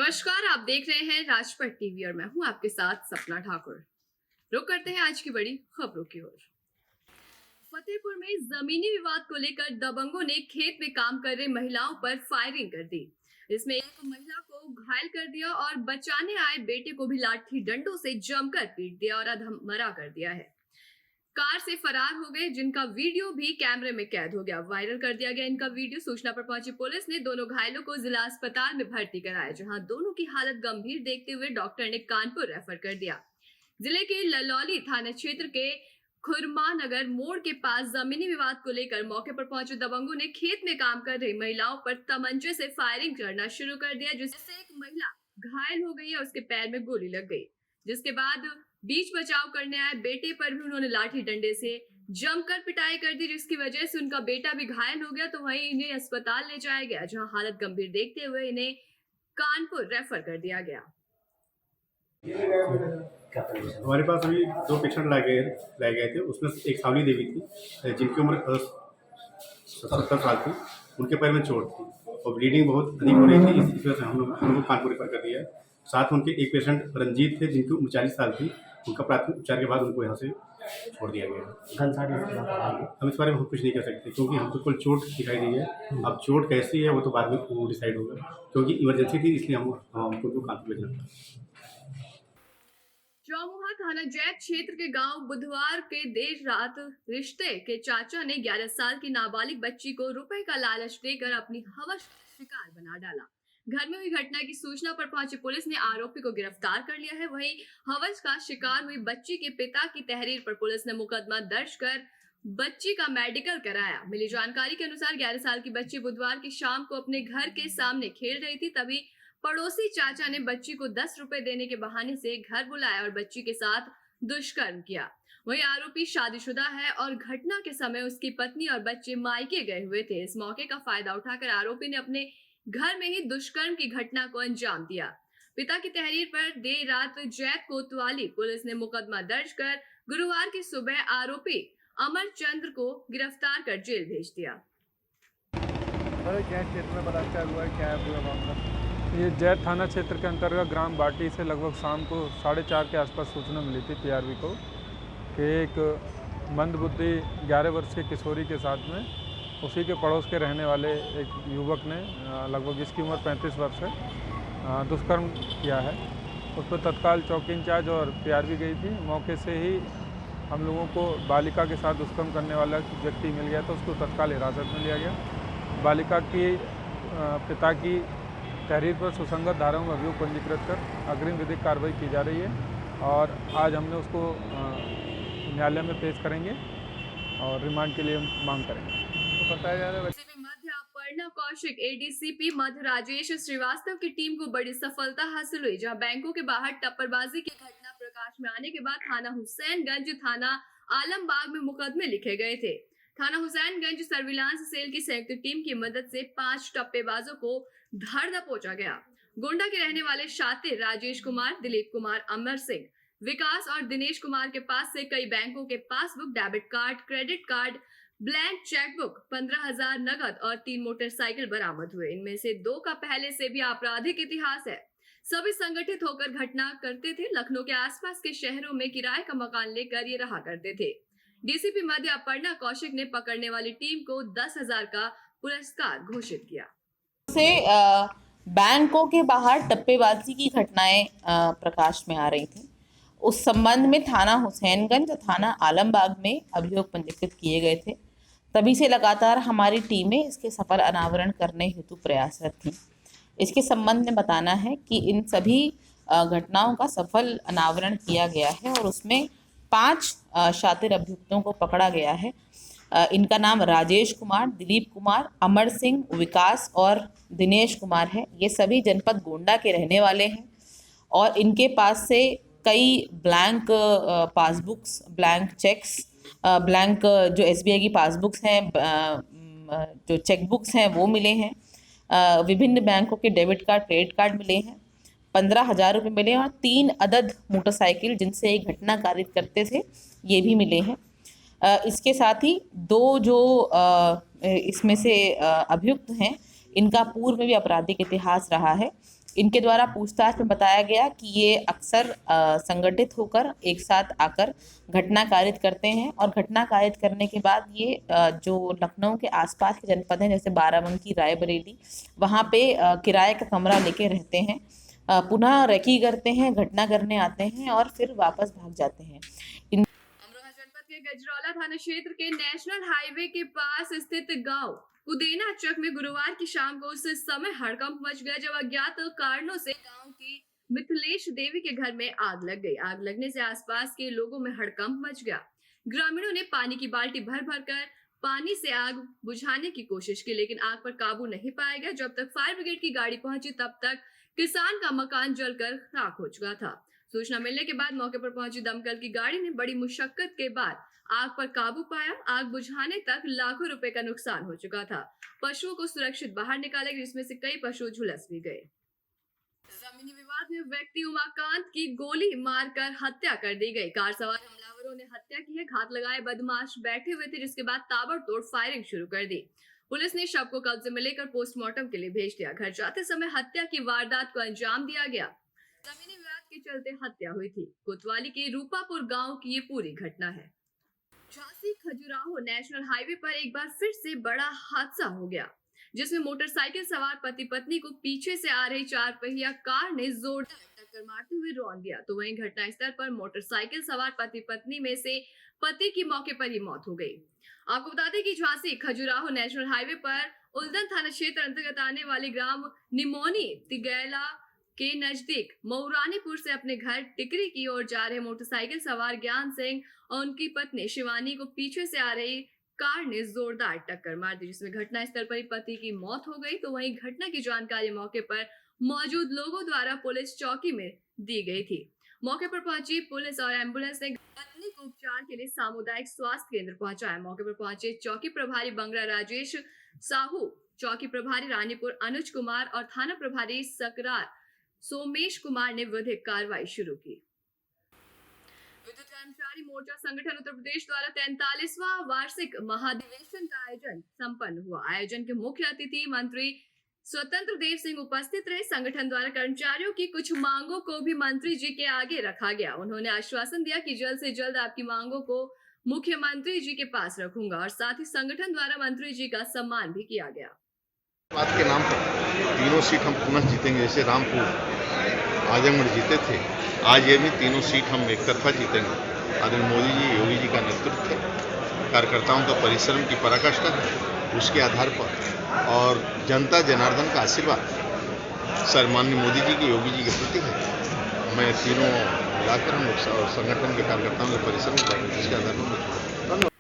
नमस्कार, आप देख रहे हैं राजपट टीवी और मैं हूं आपके साथ सपना ठाकुर। रुक करते हैं आज की बड़ी खबरों की ओर। फतेहपुर में जमीनी विवाद को लेकर दबंगों ने खेत में काम कर रही महिलाओं पर फायरिंग कर दी। इसमें एक महिला को घायल कर दिया और बचाने आए बेटे को भी लाठी डंडों से जमकर पीट दिया और अधमरा कर दिया है। कार से फरार हो गए, जिनका वीडियो भी कैमरे में कैद हो गया, वायरल कर दिया गया। इनका वीडियो सूचना पर पहुंची पुलिस ने दोनों घायलों को जिला अस्पताल में भर्ती कराया, जहां दोनों की हालत गंभीर देखते हुए डॉक्टर ने कानपुर रेफर कर दिया। जिले के ललौली थाना क्षेत्र के खुरमानगर मोड़ के पास जमीनी विवाद को लेकर मौके पर पहुंचे दबंगों ने खेत में काम कर रही महिलाओं पर तमंचे से फायरिंग करना शुरू कर दिया, जिससे एक महिला घायल हो गई और उसके पैर में गोली लग गई। जिसके बाद बीच बचाव करने आए बेटे पर भी उन्होंने लाठी डंडे से जमकर पिटाई कर दी, जिसकी वजह से उनका बेटा भी घायल हो गया। तो वहीं इन्हें अस्पताल ले जाया गया, जहां हालत गंभीर देखते हुए इन्हें कानपुर रेफर कर दिया गया। हमारे पास अभी 2 पेशेंट लाए गए थे। उसमें एक सावली देवी थी जिनकी उम्र 70 साल थी। उनके पैर में चोट थी और ब्लीडिंग बहुत अधिक हो रही थी। इस वजह से हम लोग कानपुर रेफर कर दिया। साथ में उनके एक पेशेंट रंजीत थे जिनकी उम्र 40 साल थी। उनका प्राथमिक उपचार के बाद उनको यहाँ से छोड़ दिया गया। हम इस बारे में हम कुछ नहीं कर सकते क्योंकि हमको कुल चोट दिखाई दी है। अब चोट कैसी है वो तो बाद में डिसाइड होगा, क्योंकि इमरजेंसी थी, इसलिए हमको कानपुर भेजना था। चौमुहा थाना जैत क्षेत्र के गांव बुधवार के देर रात रिश्ते के चाचा ने 11 साल की नाबालिग बच्ची को रुपए का लालच देकर अपनी हवस शिकार बना डाला। घर में हुई घटना की सूचना पर पहुंची पुलिस ने आरोपी को गिरफ्तार कर लिया है। वहीं हवस का शिकार हुई बच्ची के पिता की तहरीर पर पुलिस ने मुकदमा दर्ज कर बच्ची का मेडिकल कराया। मिली जानकारी के अनुसार 11 साल की बच्ची बुधवार की शाम को अपने घर के सामने खेल रही थी, तभी पड़ोसी चाचा ने बच्ची को 10 रुपए देने के बहाने से घर बुलाया और बच्ची के साथ दुष्कर्म किया। वहीं आरोपी शादीशुदा है और घटना के समय उसकी पत्नी और बच्चे मायके गए हुए थे। इस मौके का फायदा उठाकर आरोपी ने अपने घर में ही दुष्कर्म की घटना को अंजाम दिया। पिता की तहरीर पर देर रात जैत कोतवाली पुलिस ने मुकदमा दर्ज कर गुरुवार की सुबह आरोपी अमर चंद्र को गिरफ्तार कर जेल भेज दिया। क्या क्षेत्र में बलात्कार हुआ है, क्या है पूरा मामला? ये जैत थाना क्षेत्र के अंतर्गत ग्राम बाटी से लगभग शाम को 4:30 के आसपास सूचना मिली थी पीआरवी को कि एक मंदबुद्धि 11 वर्ष की किशोरी के साथ में उसी के पड़ोस के रहने वाले एक युवक ने लगभग जिसकी उम्र 35 वर्ष है दुष्कर्म किया है। उस पर तत्काल चौकी इंचार्ज और पीआरवी गई थी। मौके से ही हम लोगों को बालिका के साथ दुष्कर्म करने वाला व्यक्ति मिल गया था, उसको तत्काल हिरासत में लिया गया। बालिका की पिता की तहरीर पर सुसंगत धाराओं में अभियोग पंजीकृत कर अग्रिम विधिक कार्रवाई की जा रही है और आज हमने उसको न्यायालय में पेश करेंगे और रिमांड के लिए मांग करेंगे। तो बताया जा रहा है मध्य अपर्णा कौशिक एडीसीपी मध्य राजेश श्रीवास्तव की टीम को बड़ी सफलता हासिल हुई, जहां बैंकों के बाहर टप्परबाजी की घटना प्रकाश में आने के बाद थाना हुसैनगंज, थाना आलमबाग में मुकदमे लिखे गए थे। थाना हुसैनगंज सर्विलांस सेल की संयुक्त टीम की मदद से 5 टप्पेबाजों को धर दबोचा गया। गोंडा के रहने वाले शातिर राजेश कुमार, दिलीप कुमार, अमर सिंह, विकास और दिनेश कुमार के पास से कई बैंकों के passbook, debit card, credit card, blank chequebook, 15,000 नगद और 3 मोटरसाइकिल बरामद हुए। इनमें से 2 का पहले से भी आपराधिक इतिहास है। सभी संगठित होकर घटना करते थे। लखनऊ के आसपास के शहरों में किराए का मकान लेकर ये रहा करते थे। डीसीपी मध्य अपर्णा कौशिक ने पकड़ने वाली टीम को 10,000 का पुरस्कार घोषित किया। से बैंकों के बाहर टप्पेबाजी की घटनाएं प्रकाश में आ रही थी। उस संबंध में थाना हुसैनगंज और थाना आलमबाग में अभियोग पंजीकृत किए गए थे। तभी से लगातार हमारी टीमें इसके सफल अनावरण करने हेतु प्रयासरत थीं। इसके संबंध में बताना है कि इन सभी घटनाओं का सफल अनावरण किया गया है और उसमें 5 शातिर अभियुक्तों को पकड़ा गया है। इनका नाम राजेश कुमार, दिलीप कुमार, अमर सिंह, विकास और दिनेश कुमार है। ये सभी जनपद गोंडा के रहने वाले हैं और इनके पास से कई blank passbooks, blank cheques, blank जो एसबीआई की पासबुक्स हैं, जो चेकबुक्स हैं वो मिले हैं। विभिन्न बैंकों के डेबिट कार्ड, क्रेडिट कार्ड मिले हैं। 15,000 रुपये मिले और 3 अदद मोटरसाइकिल जिनसे ये घटना कारित करते थे ये भी मिले हैं। इसके साथ ही 2 जो इसमें से अभियुक्त हैं इनका पूर्व में भी आपराधिक इतिहास रहा है। इनके द्वारा पूछताछ में बताया गया कि ये अक्सर संगठित होकर एक साथ आकर घटना कारित करते हैं और घटना कारित करने के बाद ये जो लखनऊ के आसपास के जनपद हैं जैसे बाराबंकी, रायबरेली, वहाँ पे किराए का कमरा लेके रहते हैं, पुनः रेकी करते हैं, घटना करने आते हैं और फिर वापस भाग जाते हैं। अमरोहा जनपद के गजरौला थाना क्षेत्र के नेशनल हाईवे के पास स्थित गांव उदेना चक में गुरुवार की शाम को उस समय हड़कंप मच गया जब अज्ञात कारणों से गांव की मिथिलेश देवी के घर में आग लग गई। आग लगने से आसपास के लोगों में हड़कंप मच गया। ग्रामीणों ने पानी की बाल्टी भर भर कर पानी से आग बुझाने की कोशिश की, लेकिन आग पर काबू नहीं पाया गया। जब तक फायर ब्रिगेड की गाड़ी पहुंची तब तक किसान का मकान जलकर राख हो चुका था। सूचना मिलने के बाद मौके पर पहुंची दमकल की गाड़ी ने बड़ी मुशक्कत के बाद आग पर काबू पाया। आग बुझाने तक लाखों रुपए का नुकसान हो चुका था। पशुओं को सुरक्षित बाहर निकाला गया, जिसमें से कई पशु झुलस भी गए। जमीनी विवाद में व्यक्ति उमाकांत की गोली मारकर हत्या कर दी गई। कार सवार हमलावरों ने हत्या की है। घात लगाए बदमाश बैठे हुए थे, जिसके बाद ताबड़तोड़ फायरिंग शुरू कर दी। पुलिस ने शव को कब्जे में लेकर पोस्टमार्टम के लिए भेज दिया। घर जाते समय हत्या की वारदात को अंजाम दिया गया। जमीनी विवाद के चलते हत्या हुई थी। कोतवाली के रूपापुर गांव की ये पूरी घटना है। झांसी खजुराहो नेशनल हाईवे पर एक बार फिर से बड़ा हादसा हो गया, जिसमें मोटरसाइकिल सवार पति पत्नी को पीछे से आ रही 4 पहिया कार ने जोरदार टक्कर मारते हुए रौंद दिया। तो वहीं घटनास्थल पर मोटरसाइकिल सवार पति पत्नी में से पति की मौके पर ही मौत हो गई। आपको बता दें कि झांसी खजुराहो नेशनल हाईवे पर उल्दन थाना क्षेत्र अंतर्गत आने वाले ग्राम निमोनी तिगैला के नजदीक मऊरानीपुर से अपने घर टिकरी की ओर जा रहे मोटरसाइकिल सवार ज्ञान सिंह और उनकी पत्नी शिवानी को पीछे से आ रही कार ने जोरदार टक्कर मार दी, जिसमें घटनास्थल पर ही पति की मौत हो गई। तो वहीं घटना की जानकारी मौके पर मौजूद लोगों द्वारा पुलिस चौकी में दी गई थी। मौके पर पहुंची पुलिस और एम्बुलेंस ने पत्नी को उपचार के लिए सामुदायिक स्वास्थ्य केंद्र पहुंचाया। मौके पर पहुंचे चौकी प्रभारी बंगरा राजेश साहू, चौकी प्रभारी रानीपुर अनुज कुमार और थाना प्रभारी सकरार सोमेश कुमार ने विधिक कार्रवाई शुरू की। विद्युत कर्मचारी मोर्चा संगठन उत्तर प्रदेश द्वारा 43वां वार्षिक महाधिवेशन का आयोजन संपन्न हुआ। आयोजन के मुख्य अतिथि मंत्री स्वतंत्र देव सिंह उपस्थित रहे। संगठन द्वारा कर्मचारियों की कुछ मांगों को भी मंत्री जी के आगे रखा गया। उन्होंने आश्वासन दिया कि जल्द से जल्द आपकी मांगों को मुख्यमंत्री जी के पास रखूंगा और साथ ही संगठन द्वारा मंत्री जी का सम्मान भी किया गया। बात के नाम पर तीनों सीट हम पुनः जीतेंगे। जैसे रामपुर आजमगढ़ जीते थे, आज ये भी तीनों सीट हम एक तरफा जीतेंगे। आदरणीय मोदी जी, योगी जी का नेतृत्व है, कार्यकर्ताओं का परिश्रम की पराकाष्ठा है, उसके आधार पर और जनता जनार्दन का आशीर्वाद सर माननीय मोदी जी की, योगी जी के प्रति है। मैं तीनों मिलाकर हम लोग संगठन के कार्यकर्ताओं के परिश्रम करेंगे, इसके आधार पर।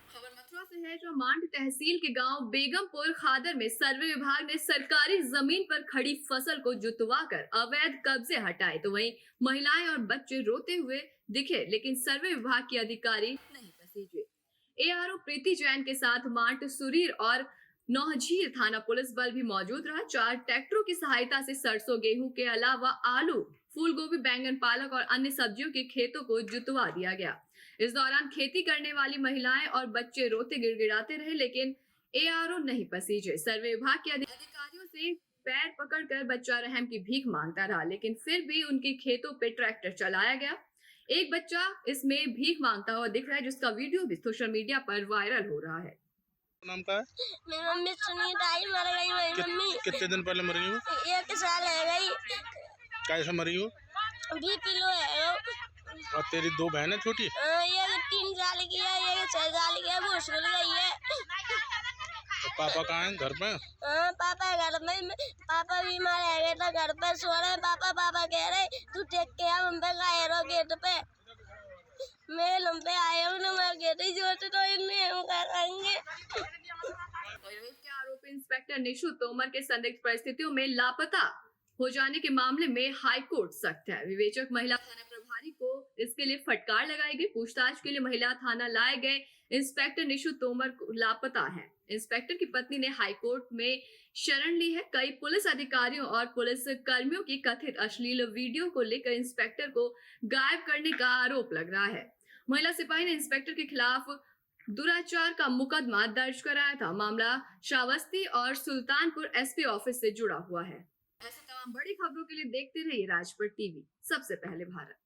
मांड तहसील के गांव बेगमपुर खादर में सर्वे विभाग ने सरकारी जमीन पर खड़ी फसल को जुतवाकर अवैध कब्जे हटाए। तो वहीं महिलाएं और बच्चे रोते हुए दिखे, लेकिन सर्वे विभाग के अधिकारी नहीं पसीजे। एआरओ प्रीति जैन के साथ मांड, सुरीर और नौझीर थाना पुलिस बल भी मौजूद रहा। 4 ट्रैक्टरों की सहायता से सरसों, गेहूं के अलावा आलू, फूल गोभी, बैंगन, पालक और अन्य सब्जियों के खेतों को जुतवा दिया गया। इस दौरान खेती करने वाली महिलाएं और बच्चे रोते गिड़गिड़ाते रहे, लेकिन एआरओ नहीं पसीजे। सर्वे विभाग के अधिकारियों से पैर पकड़कर बच्चा रहम की भीख मांगता रहा, लेकिन फिर भी उनके खेतों पे ट्रैक्टर चलाया गया। एक बच्चा इसमें भीख मांगता हुआ दिख रहा है, जिसका वीडियो भी सोशल मीडिया पर वायरल हो रहा है। नाम का है? मेरी मम्मी सुनीताई मर गई। मेरी मम्मी कितने दिन पहले मरी हो? 1 साल है गई। कैसे मरी हो? बीपी लो है। और तेरी 2 बहनें छोटी? ये 3 साल की है, ये 6 साल की है। वो स्कूल गई है। तो पापा कहाँ हैं? घर पे? पापा घर में। पापा बीमार है, तो घर पे सो रहे। पापा कह रहे तू देख के हम पे गए रो गेट पे। मेरे लंबे आए हूँ ना, मैं गेट ही जोते तो इन्हें हम करेंगे। आरोपी इंस्पेक्टर निशु तोमर के संदिग्ध परिस्थितियों में लापता हो जाने के मामले में हाईकोर्ट सख्त है। विवेचक महिला थाना प्रभारी को इसके लिए फटकार लगाई गई। पूछताछ के लिए महिला थाना लाए गए इंस्पेक्टर निशु तोमर लापता है। इंस्पेक्टर की पत्नी ने हाईकोर्ट में शरण ली है। कई पुलिस अधिकारियों और पुलिस कर्मियों की कथित अश्लील वीडियो को लेकर इंस्पेक्टर को गायब करने का आरोप लग रहा है। महिला सिपाही ने इंस्पेक्टर के खिलाफ दुराचार का मुकदमा दर्ज कराया था। मामला श्रावस्ती और सुल्तानपुर एसपी ऑफिस से जुड़ा हुआ है। ऐसे तमाम बड़ी खबरों के लिए देखते रहिए राजपट टीवी, सबसे पहले भारत।